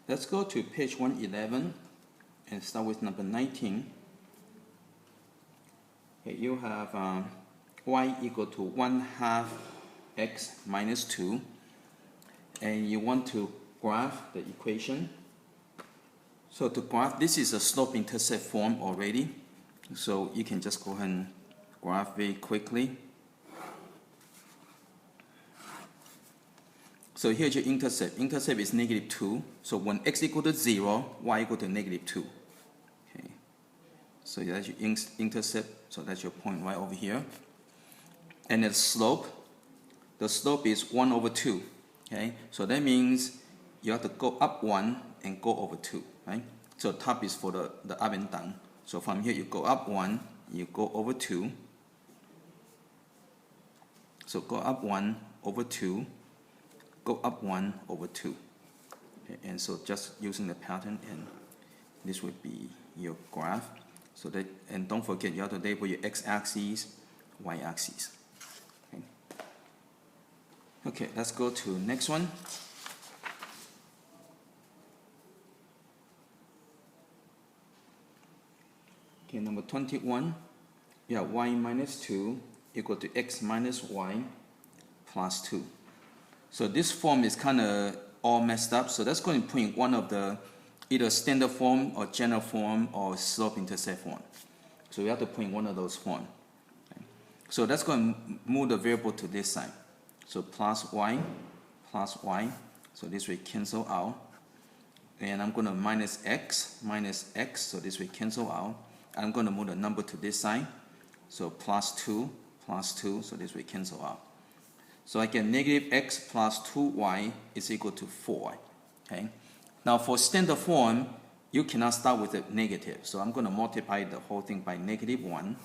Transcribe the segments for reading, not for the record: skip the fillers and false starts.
Let's go to page 111 and start with number 19. Okay, you have y equal to 1/2 x minus 2, and you want to graph the equation. So to graph, this is a slope-intercept form already, so you can just go ahead and graph very quickly. So here's your intercept. Intercept is -2. So when x equal to 0, y equal to -2. Okay. So that's your intercept. So that's your point right over here. And the slope is 1/2. Okay. So that means you have to go up 1 and go over 2. Right. So top is for the up and down. So from here you go up 1, you go over 2. So go up 1 over 2. Go up 1 over 2. Okay, and so just using the pattern, and this would be your graph. So that, and don't forget you have to label your x-axis, y-axis. Okay. Okay, let's go to next one. Okay, number 21. You have y minus 2 equal to x minus y plus 2. So this form is kind of all messed up, so that's going to put in one of the either standard form or general form or slope-intercept form. So we have to put in one of those forms. Okay. So that's going to move the variable to this side. So plus y, so this will cancel out. And I'm going to minus x, so this will cancel out. I'm going to move the number to this side. So plus 2, so this will cancel out. So I get negative x plus 2y is equal to 4. Okay. Now for standard form, you cannot start with a negative. So I'm going to multiply the whole thing by -1.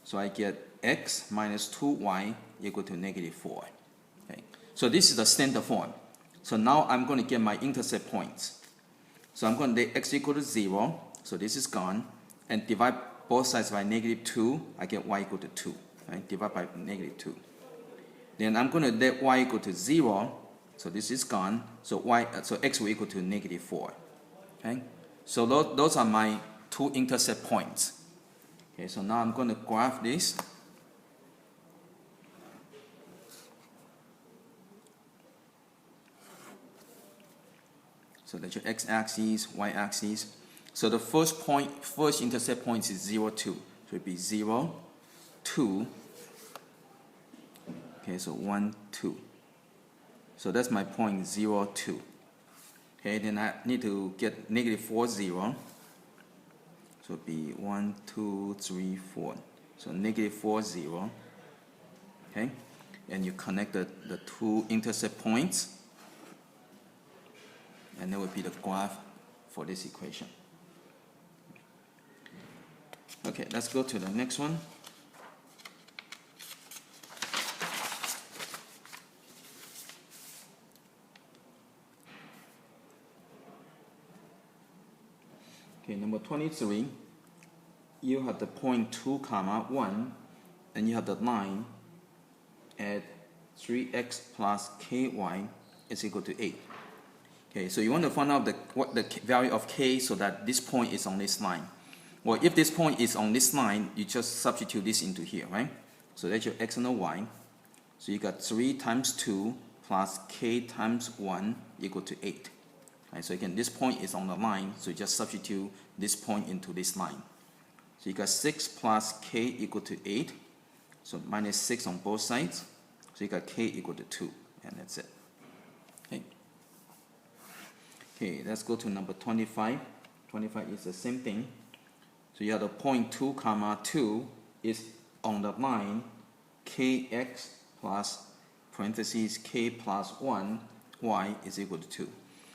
So I get x minus 2y equal to -4. Okay. So this is the standard form. So now I'm going to get my intercept points. So I'm going to let x equal to 0. So this is gone. And divide both sides by -2. I get y equal to 2. Right? Divide by -2. Then I'm going to let y equal to 0, so this is gone. So x will equal to -4. Okay, so those are my two intercept points. Okay, so now I'm going to graph this. So that's your x-axis, y-axis. So the first intercept point is 0, 2. So it'd be 0, 2. Okay, so 1, 2. So that's my point 0, 2. Okay, then I need to get -4, 0. So it'd be 1, 2, 3, 4. So -4, 0. Okay, and you connect the two intercept points, and that would be the graph for this equation. Okay, let's go to the next one. Okay, number 23, you have the point 2, 1, and you have the line at 3x plus ky is equal to 8. Okay, so you want to find out what the value of k so that this point is on this line. Well, if this point is on this line, you just substitute this into here, right? So that's your x and the y. So you got 3 times 2 plus k times 1 equal to 8. Right, so again, this point is on the line, so you just substitute this point into this line. So you got 6 plus k equal to 8, so minus 6 on both sides. So you got k equal to 2, and that's it. Okay, okay, let's go to number 25. 25 is the same thing. So you have the point 2, 2 is on the line kx plus parentheses k plus 1 y is equal to 2.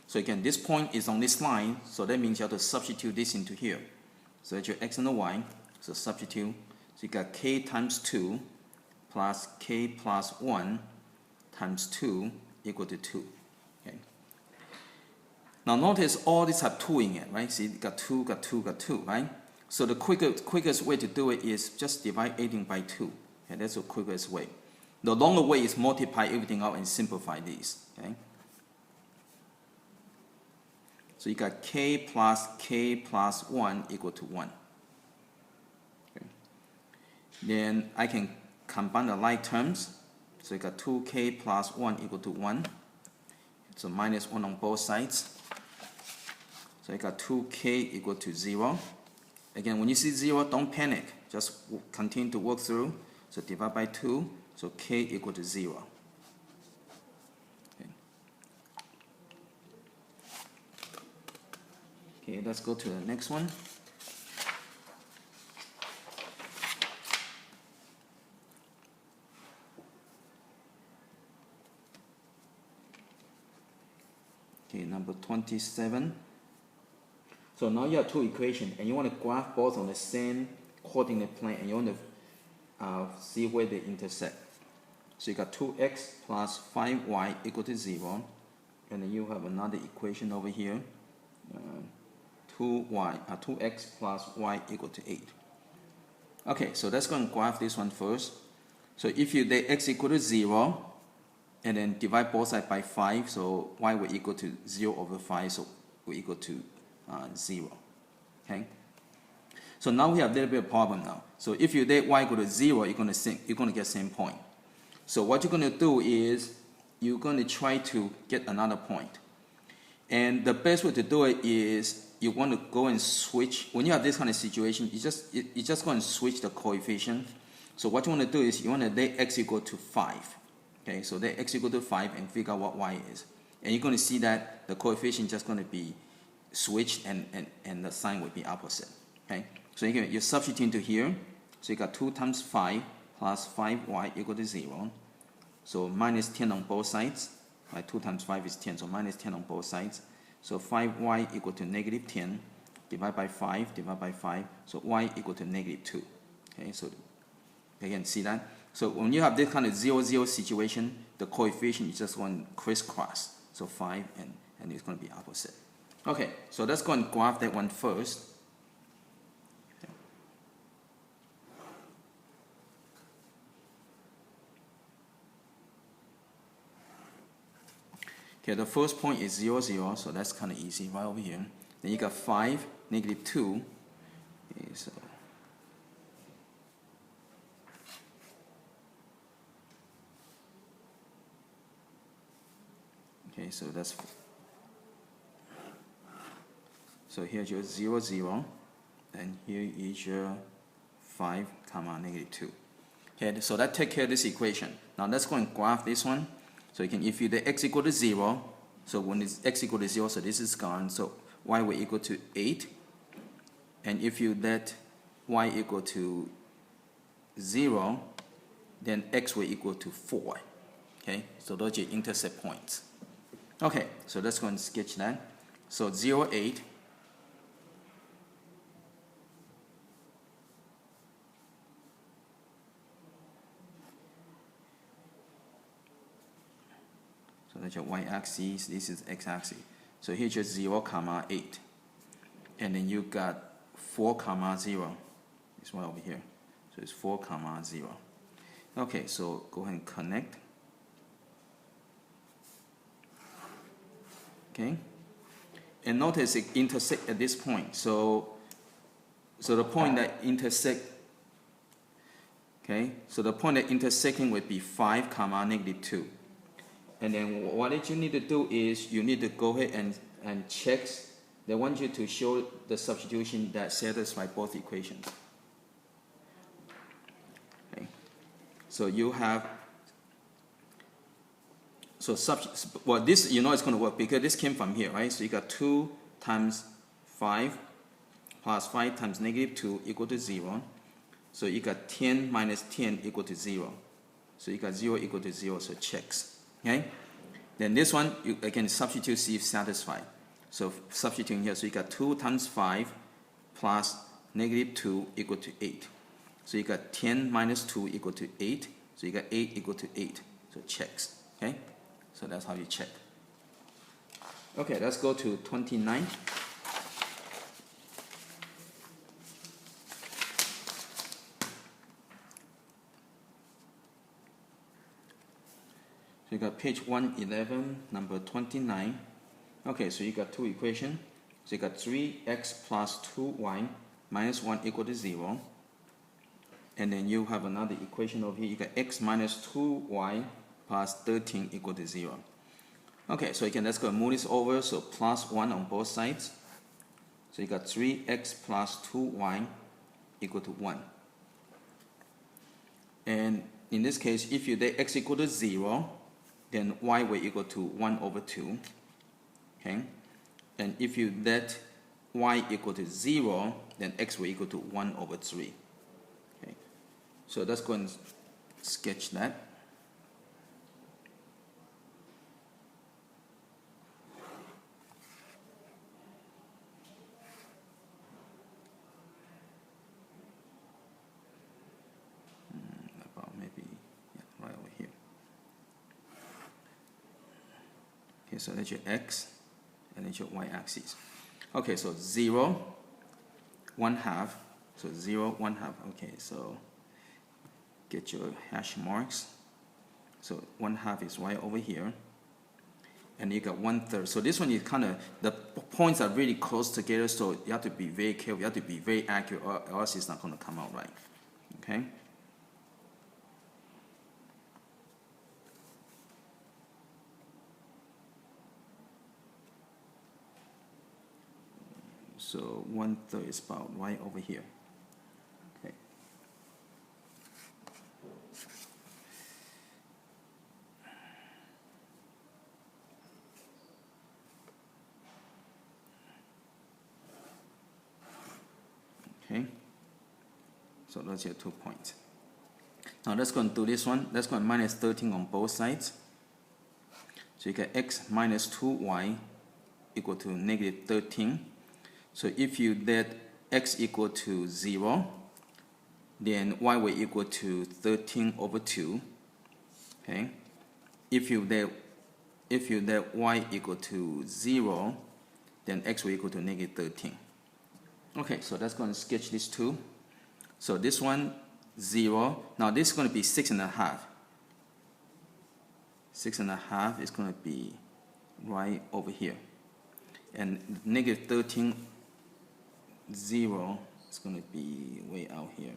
So again, this point is on this line, so that means you have to substitute this into here. So that's your x and the y. So substitute. So you got k times 2 plus k plus 1 times 2 equal to 2. Okay. Now notice all these have 2 in it, right? See, got 2, got 2, got 2, right? So the quickest way to do it is just divide everything by 2. Okay, that's the quickest way. The longer way is multiply everything out and simplify these. Okay. So you got k plus 1 equal to 1. Okay. Then I can combine the like terms. So you got 2k plus 1 equal to 1. So minus 1 on both sides. So I got 2k equal to 0. Again, when you see 0, don't panic. Just continue to work through. So divide by 2. So k equal to 0. Okay, let's go to the next one. Okay, number 27. So now you have two equations, and you want to graph both on the same coordinate plane, and you want to see where they intersect. So you got 2x plus 5y equal to 0, and then you have another equation over here. 2x plus y equal to 8. Okay, so let's go and graph this one first. So if you take x equal to 0, and then divide both sides by 5, so y will equal to 0 over 5, so will equal to 0. Okay. So now we have a little bit of problem now. So if you take y equal to 0, you're going to get same point. So what you're going to do is you're going to try to get another point. And the best way to do it is you want to go and switch. When you have this kind of situation, you just go and switch the coefficient. So what you want to do is you want to let x equal to 5. Okay, so let x equal to 5 and figure out what y is. And you're going to see that the coefficient is just going to be switched and the sign will be opposite. Okay, so you substitute into here. So you got 2 times 5 plus 5y equal to 0. So minus 10 on both sides. Right, 2 times 5 is 10, so minus 10 on both sides. So 5y equal to negative 10, divide by 5, so y equal to negative 2. Okay, so again, see that? So when you have this kind of 0, 0 situation, the coefficient is just going to crisscross. So 5 and it's going to be opposite. Okay, so let's go and graph that one first. Okay, the first point is 0, 0, so that's kind of easy right over here. Then you got 5, negative 2. Okay, so that's, so here's your 0, 0, and here is your 5, comma, negative 2. Okay, so that takes care of this equation. Now let's go and graph this one. So you can, if you the x equal to 0, so when it's x equal to 0, so this is gone, so y will equal to 8. And if you let y equal to 0, then x will equal to 4. Okay, so those are your intercept points. Okay, so let's go and sketch that. So 0, 8. So that's your y-axis, this is x-axis. So here's your 0, comma 8. And then you got 4, comma 0. This one over here. So it's 4, comma 0. Okay, so go ahead and connect. Okay. And notice it intersect at this point. So the point that intersect, okay, so the point that intersecting would be 5, comma negative 2. And then what you need to do is you need to go ahead and check. They want you to show the substitution that satisfies both equations. Okay. So you have, so well, this you know it's going to work because this came from here, right? So you got 2 times 5 plus 5 times negative 2 equal to 0. So you got 10 minus 10 equal to 0. So you got 0 equal to 0, so checks. Okay, then this one you again substitute, see if satisfied. So substituting here, so you got 2 times 5 plus negative 2 equal to 8. So you got 10 minus 2 equal to 8. So you got 8 equal to 8. So checks. Okay, so that's how you check. Okay, let's go to 29. So you got page 111, number 29. Okay, so you got two equations. So you got 3x plus 2y minus 1 equal to 0. And then you have another equation over here. You got x minus 2y plus 13 equal to 0. Okay, so again, let's go move this over. So plus 1 on both sides. So you got 3x plus 2y equal to 1. And in this case, if you let x equal to 0, then y will equal to 1 over 2. Okay? And if you let y equal to 0, then x will equal to 1 over 3. Okay? So let's go and sketch that. Right over here. Okay, so that's your x, and that's your y-axis. Okay, so 0, 1/2. So 0, 1/2. Okay, so get your hash marks. So 1/2 is right over here, and you got 1/3. So this one is kind of, the points are really close together, so you have to be very careful. You have to be very accurate, or else it's not going to come out right. Okay. So 1/3 is about right over here. Okay. Okay. So that's your 2 points. Now let's go and do this one. Let's go and minus 13 on both sides. So you get x minus 2y equal to negative 13. So if you let x equal to 0, then y will equal to 13 over 2. Okay. If you let y equal to 0, then x will equal to negative 13. Okay, so let's go and sketch these two. So this one, 0. Now this is going to be 6.5. 6.5 is going to be right over here. And negative 13, 0 is going to be way out here.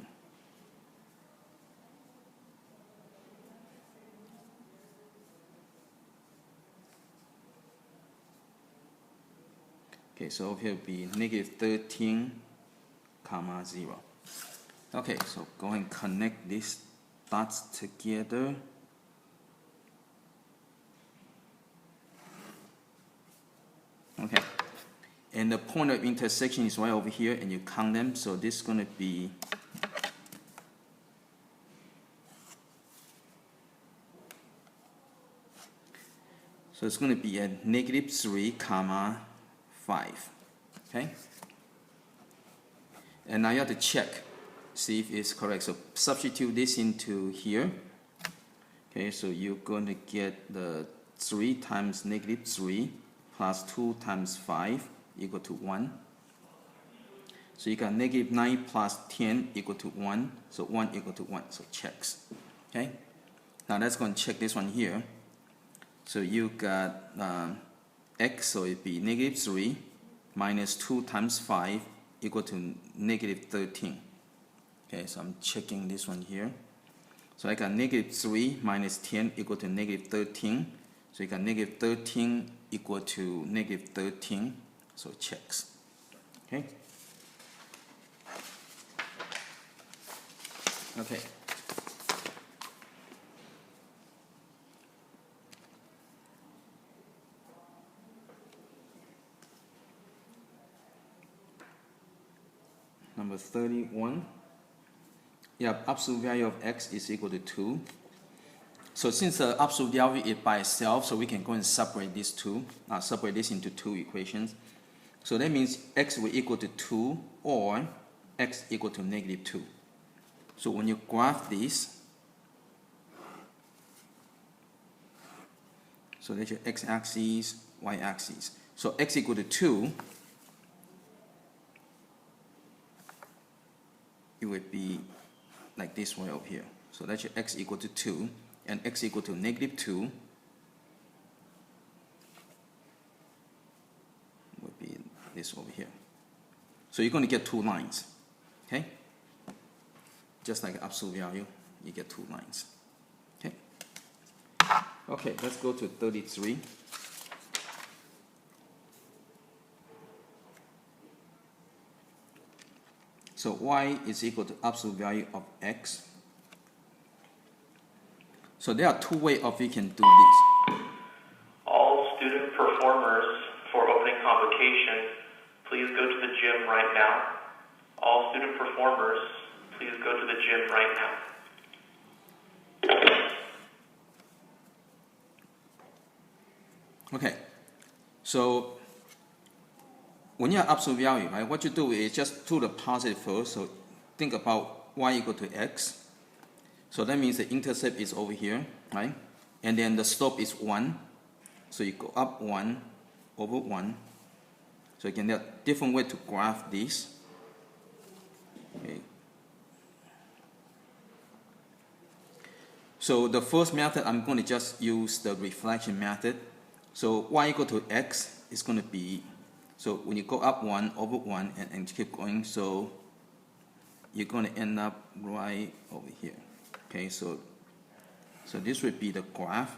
Okay, so over here will be negative 13, comma 0. Okay, so go ahead and connect these dots together. Okay, and the point of intersection is right over here, and you count them. So this is going to be it's going to be at negative 3, comma 5. Okay, and now you have to check, see if it's correct. So substitute this into here. Okay, so you're going to get the 3 times negative 3 plus 2 times 5 equal to 1. So you got negative 9 plus 10 equal to 1. So 1 equal to 1. So checks. Okay. Now let's go and check this one here. So you got x, so it'd be negative 3 minus 2 times 5 equal to negative 13. Okay, so I'm checking this one here. So I got negative 3 minus 10 equal to negative 13. So you got negative 13 equal to negative 13. So it checks. Okay. Okay. Number 31. Yeah, absolute value of x is equal to 2. So since the absolute value is by itself, so we can go and separate these two, separate this into two equations. So that means x will equal to 2 or x equal to negative 2. So when you graph this, so that's your x-axis, y-axis. So x equal to 2, it would be like this way over here. So that's your x equal to 2, and x equal to negative 2 would be this over here. So you're going to get 2 lines. Okay? Just like absolute value, you get 2 lines. Okay? Okay, let's go to 33. So y is equal to absolute value of x. So there are 2 ways of we can do this. All student performers for opening convocation, please go to the gym right now. All student performers, please go to the gym right now. Okay, so when you have absolute value, right, what you do is just do the positive first. So think about y equal to x. So that means the intercept is over here, right? And then the slope is 1. So you go up 1 over 1. So you can have different way to graph this. Okay. So the first method, I'm going to just use the reflection method. So y equal to x is going to be, so when you go up 1 over 1 and keep going, so you're going to end up right over here. Okay, so this would be the graph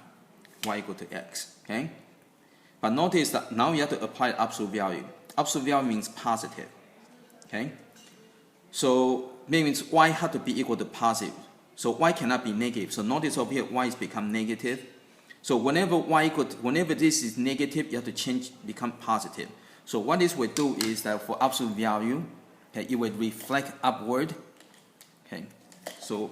y equal to x. Okay, but notice that now you have to apply absolute value. Absolute value means positive. Okay, so means y has to be equal to positive. So y cannot be negative. So notice over here y is become negative. So whenever whenever this is negative, you have to change become positive. So what this will do is that for absolute value, okay, it will reflect upward. Okay, so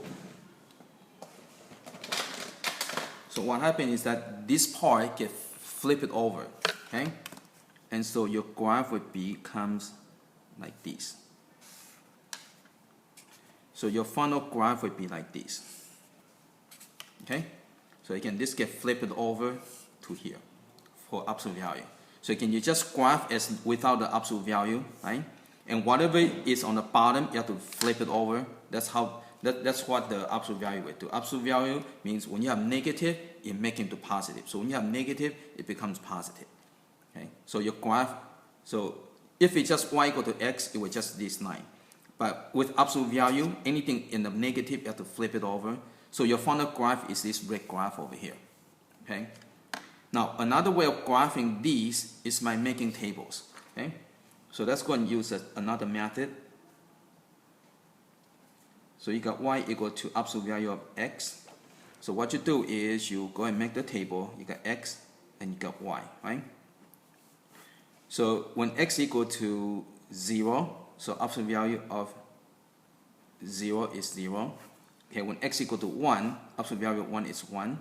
what happens is that this part gets flipped over, okay, and so your graph would becomes like this. So your final graph would be like this. Okay, so again, this gets flipped over to here for absolute value. So again, you just graph as without the absolute value, right? And whatever is on the bottom, you have to flip it over. That's how. That's what the absolute value will do. Absolute value means when you have negative, it makes it to positive. So when you have negative, it becomes positive. Okay. So your graph. So if it's just y equal to x, it will just this line. But with absolute value, anything in the negative, you have to flip it over. So your final graph is this red graph over here. Okay. Now another way of graphing these is by making tables. Okay. So let's go and use another method. So you got y equal to absolute value of x. So what you do is you go and make the table. You got x and you got y, right? So when x equal to 0, so absolute value of 0 is 0. Okay, when x equal to 1, absolute value of 1 is 1.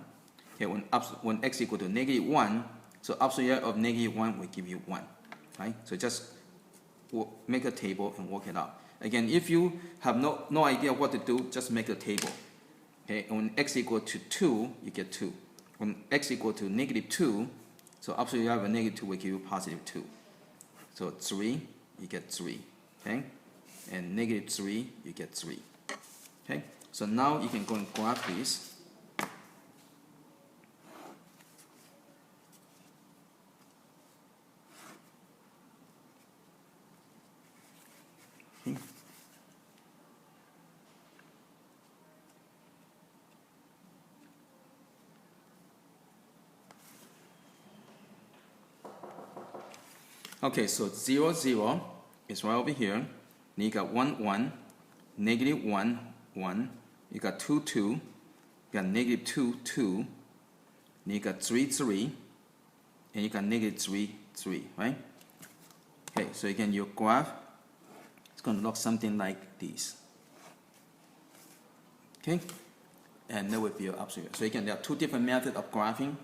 Okay, when x equal to negative 1, so absolute value of negative 1 will give you 1, right? So just make a table and work it out. Again, if you have no idea what to do, just make a table. Okay, and when x equal to 2, you get 2. When x equal to negative 2, so absolute value of negative 2 will give you positive 2. So 3, you get 3. Okay, and negative 3, you get 3. Okay, so now you can go and graph this. Okay, so 0, 0 is right over here. Then you got 1, 1, negative 1, 1. You got 2, 2. You got negative 2, 2. Then you got 3, 3. And you got negative 3, 3, right? Okay, so again, your graph is going to look something like this. Okay? And that would be your absolute. So again, there are 2 different methods of graphing.